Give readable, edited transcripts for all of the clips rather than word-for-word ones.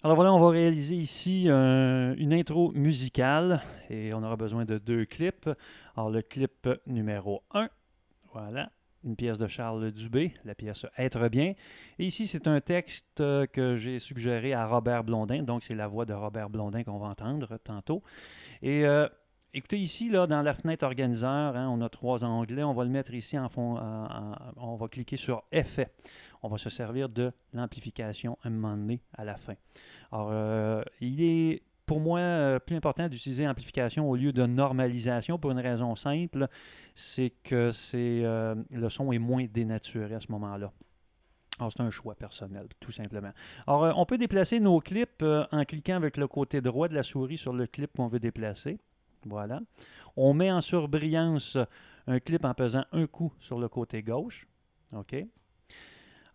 Alors voilà, on va réaliser ici une intro musicale et on aura besoin de deux clips. Alors le clip numéro 1, voilà, une pièce de Charles Dubé, la pièce Être bien. Et ici, c'est un texte que j'ai suggéré à Robert Blondin, donc c'est la voix de Robert Blondin qu'on va entendre tantôt. Et écoutez ici, là, dans la fenêtre organiseur, hein, on a trois onglets. On va le mettre ici en fond. On va cliquer sur Effet. On va se servir de l'amplification à un moment donné à la fin. Alors, il est pour moi plus important d'utiliser amplification au lieu de normalisation pour une raison simple, c'est que le son est moins dénaturé à ce moment-là. Alors, c'est un choix personnel, tout simplement. Alors, on peut déplacer nos clips en cliquant avec le côté droit de la souris sur le clip qu'on veut déplacer. Voilà. On met en surbrillance un clip en pesant un coup sur le côté gauche. OK.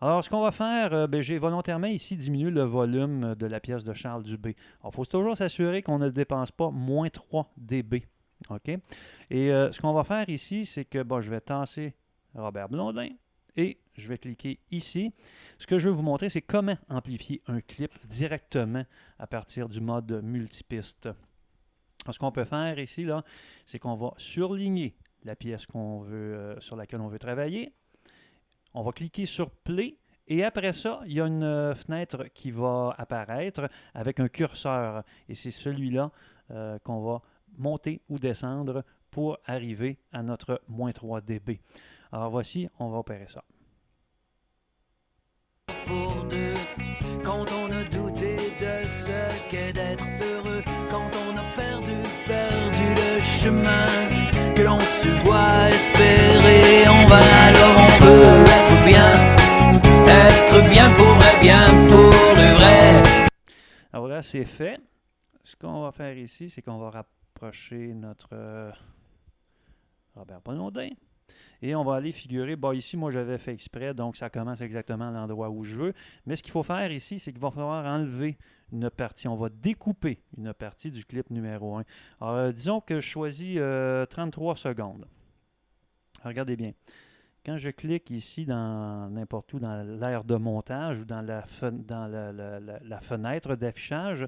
Alors, ce qu'on va faire, j'ai volontairement ici diminué le volume de la pièce de Charles Dubé. Alors, il faut toujours s'assurer qu'on ne dépense pas moins 3 dB. OK? Et ce qu'on va faire ici, c'est que je vais tasser Robert Blondin et je vais cliquer ici. Ce que je vais vous montrer, c'est comment amplifier un clip directement à partir du mode multipiste. Alors, ce qu'on peut faire ici, là, c'est qu'on va surligner la pièce qu'on veut, sur laquelle on veut travailler. On va cliquer sur Play et après ça, il y a une fenêtre qui va apparaître avec un curseur. Et c'est celui-là qu'on va monter ou descendre pour arriver à notre moins 3 dB. Alors voici, on va opérer ça. Pour deux, quand on a douté de ce qu'est d'être heureux, quand on a perdu le chemin, que l'on se voit espérer, on va alors on veut être bien pour vrai, bien pour le vrai. Alors là, c'est fait. Ce qu'on va faire ici, c'est qu'on va rapprocher notre Robert Blondin. Et on va aller figurer, ici, moi j'avais fait exprès, donc ça commence exactement à l'endroit où je veux. Mais ce qu'il faut faire ici, c'est qu'il va falloir enlever une partie. On va découper une partie du clip numéro 1. Alors, disons que je choisis 33 secondes. Alors, regardez bien. Quand je clique ici dans n'importe où, dans l'aire de montage ou dans la fenêtre d'affichage,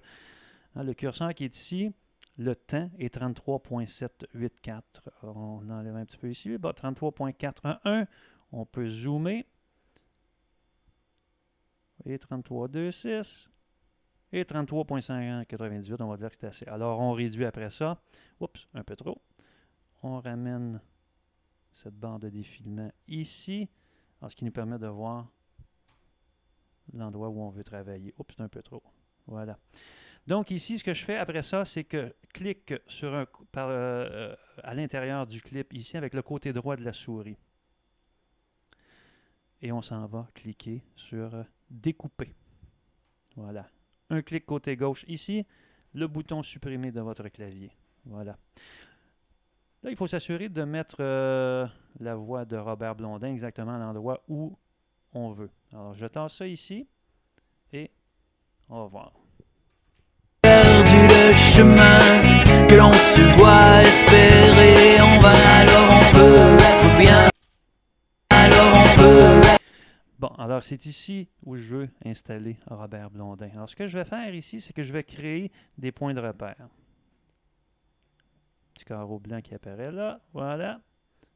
hein, le curseur qui est ici, le temps est 33.784. On enlève un petit peu ici. 33.411. On peut zoomer. Et 33.26. Et 33.598. On va dire que c'est assez. Alors, on réduit après ça. Oups, un peu trop. On ramène cette barre de défilement ici. Alors, ce qui nous permet de voir l'endroit où on veut travailler. Oups, c'est un peu trop. Voilà. Donc ici, ce que je fais après ça, c'est que je clique sur à l'intérieur du clip, ici, avec le côté droit de la souris. Et on s'en va cliquer sur découper. Voilà. Un clic côté gauche ici, le bouton supprimer de votre clavier. Voilà. Là, il faut s'assurer de mettre la voix de Robert Blondin exactement à l'endroit où on veut. Alors, je tasse ça ici et on va voir. Le chemin, que l'on se voit espérer, on va alors on veut être bien, alors on veut. Bon, alors c'est ici où je veux installer Robert Blondin. Alors ce que je vais faire ici, c'est que je vais créer des points de repère. Petit carreau blanc qui apparaît là, voilà,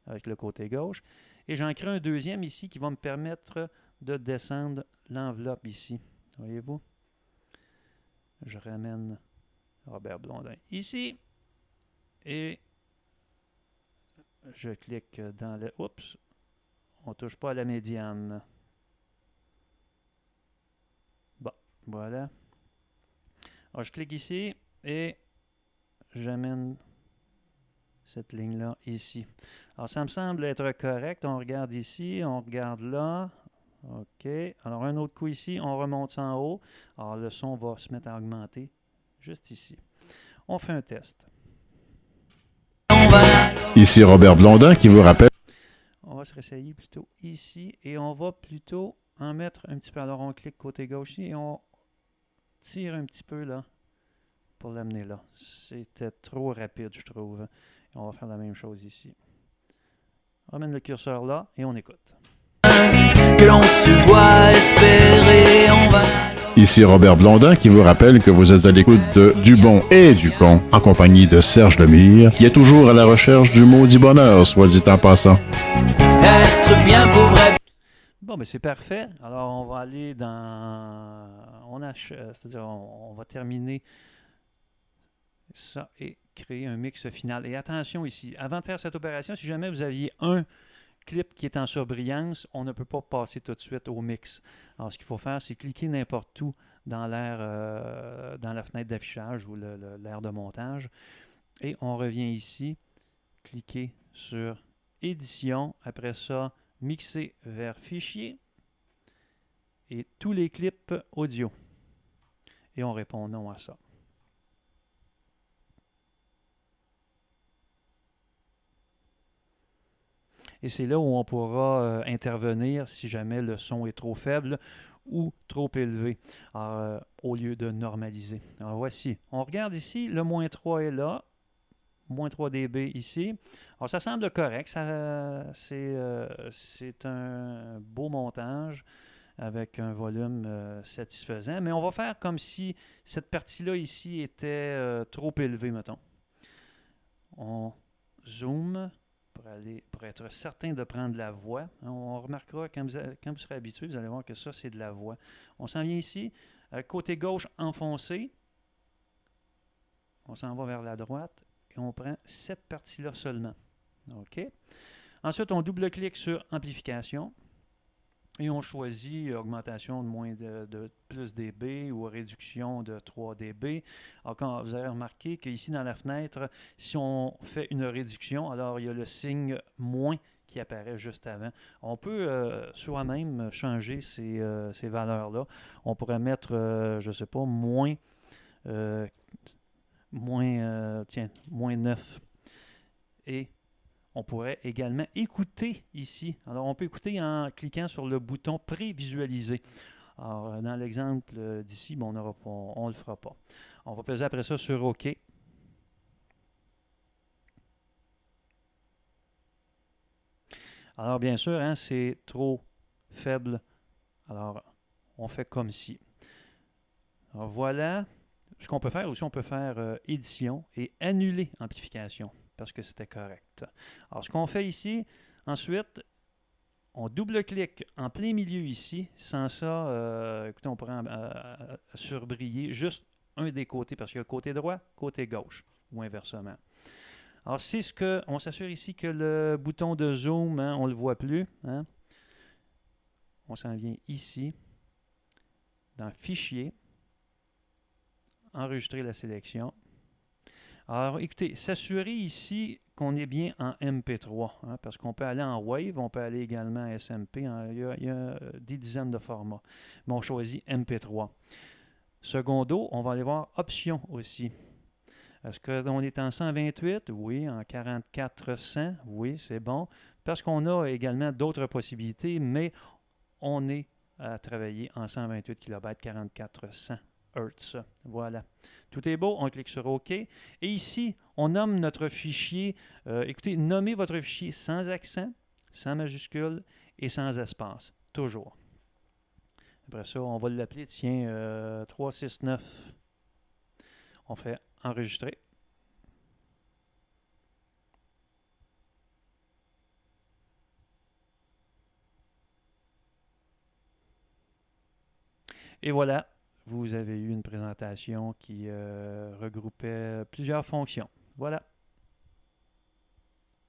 avec le côté gauche. Et j'en crée un deuxième ici qui va me permettre de descendre l'enveloppe ici. Voyez-vous? Je ramène Robert Blondin ici. Et je clique dans le... Oups! On ne touche pas à la médiane. Bon, voilà. Alors, je clique ici et j'amène cette ligne-là ici. Alors, ça me semble être correct. On regarde ici, on regarde là. OK. Alors, un autre coup ici, on remonte ça en haut. Alors, le son va se mettre à augmenter. Juste ici. On fait un test. Ici Robert Blondin qui vous rappelle. On va se réessayer plutôt ici et on va plutôt en mettre un petit peu. Alors on clique côté gauche ici et on tire un petit peu là pour l'amener là. C'était trop rapide, je trouve. Et on va faire la même chose ici. On ramène le curseur là et on écoute. Que l'on se voit espérer, on va alors Ici Robert Blondin qui vous rappelle que vous êtes à l'écoute de Du Bon et du Con en compagnie de Serge Lemire qui est toujours à la recherche du maudit bonheur, soit dit en passant. Être bien pauvre. Bon, ben c'est parfait. Alors, on va aller dans... c'est-à-dire, on va terminer ça et créer un mix final. Et attention ici, avant de faire cette opération, si jamais vous aviez un clip qui est en surbrillance, on ne peut pas passer tout de suite au mix. Alors, ce qu'il faut faire, c'est cliquer n'importe où dans dans la fenêtre d'affichage ou l'aire de montage. Et on revient ici, cliquer sur Édition. Après ça, mixer vers Fichier et tous les clips audio. Et on répond non à ça. Et c'est là où on pourra intervenir si jamais le son est trop faible ou trop élevé, au lieu de normaliser. Alors voici, on regarde ici, le moins 3 est là, moins 3 dB ici. Alors ça semble correct, c'est un beau montage avec un volume satisfaisant, mais on va faire comme si cette partie-là ici était trop élevée, mettons. On zoome pour être certain de prendre la voix. On remarquera quand vous serez habitué, vous allez voir que ça, c'est de la voix. On s'en vient ici, côté gauche enfoncé. On s'en va vers la droite et on prend cette partie-là seulement. OK. Ensuite, on double-clique sur Amplification et on choisit augmentation de plus dB ou réduction de 3 dB. Alors, quand vous avez remarqué qu'ici dans la fenêtre, si on fait une réduction, alors il y a le signe moins qui apparaît juste avant. On peut soi-même changer ces valeurs-là. On pourrait mettre, je ne sais pas, moins 9. Et on pourrait également écouter ici. Alors, on peut écouter en cliquant sur le bouton prévisualiser. Alors, dans l'exemple d'ici, bon, on ne le fera pas. On va peser après ça sur OK. Alors, bien sûr, c'est trop faible. Alors, on fait comme ci. Alors, voilà. Ce qu'on peut faire aussi, on peut faire édition et annuler amplification parce que c'était correct. Alors, ce qu'on fait ici, ensuite, on double-clique en plein milieu ici. Sans ça, écoutez, on pourrait surbriller juste un des côtés parce qu'il y a le côté droit, côté gauche ou inversement. Alors, c'est on s'assure ici que le bouton de zoom, on ne le voit plus. On s'en vient ici, dans Fichier, enregistrer la sélection. Alors, écoutez, s'assurer ici qu'on est bien en MP3, parce qu'on peut aller en Wave, on peut aller également en SMP, il y a des dizaines de formats. Mais on choisit MP3. Secondo, on va aller voir Options aussi. Est-ce qu'on est en 128? Oui. En 4400? Oui, c'est bon. Parce qu'on a également d'autres possibilités, mais on est à travailler en 128 kB 4400 Hz. Voilà. Tout est beau, on clique sur OK. Et ici, on nomme notre fichier. Écoutez, nommez votre fichier sans accent, sans majuscule et sans espace. Toujours. Après ça, on va l'appeler, tiens, 369. On fait enregistrer. Et voilà, vous avez eu une présentation qui regroupait plusieurs fonctions. Voilà.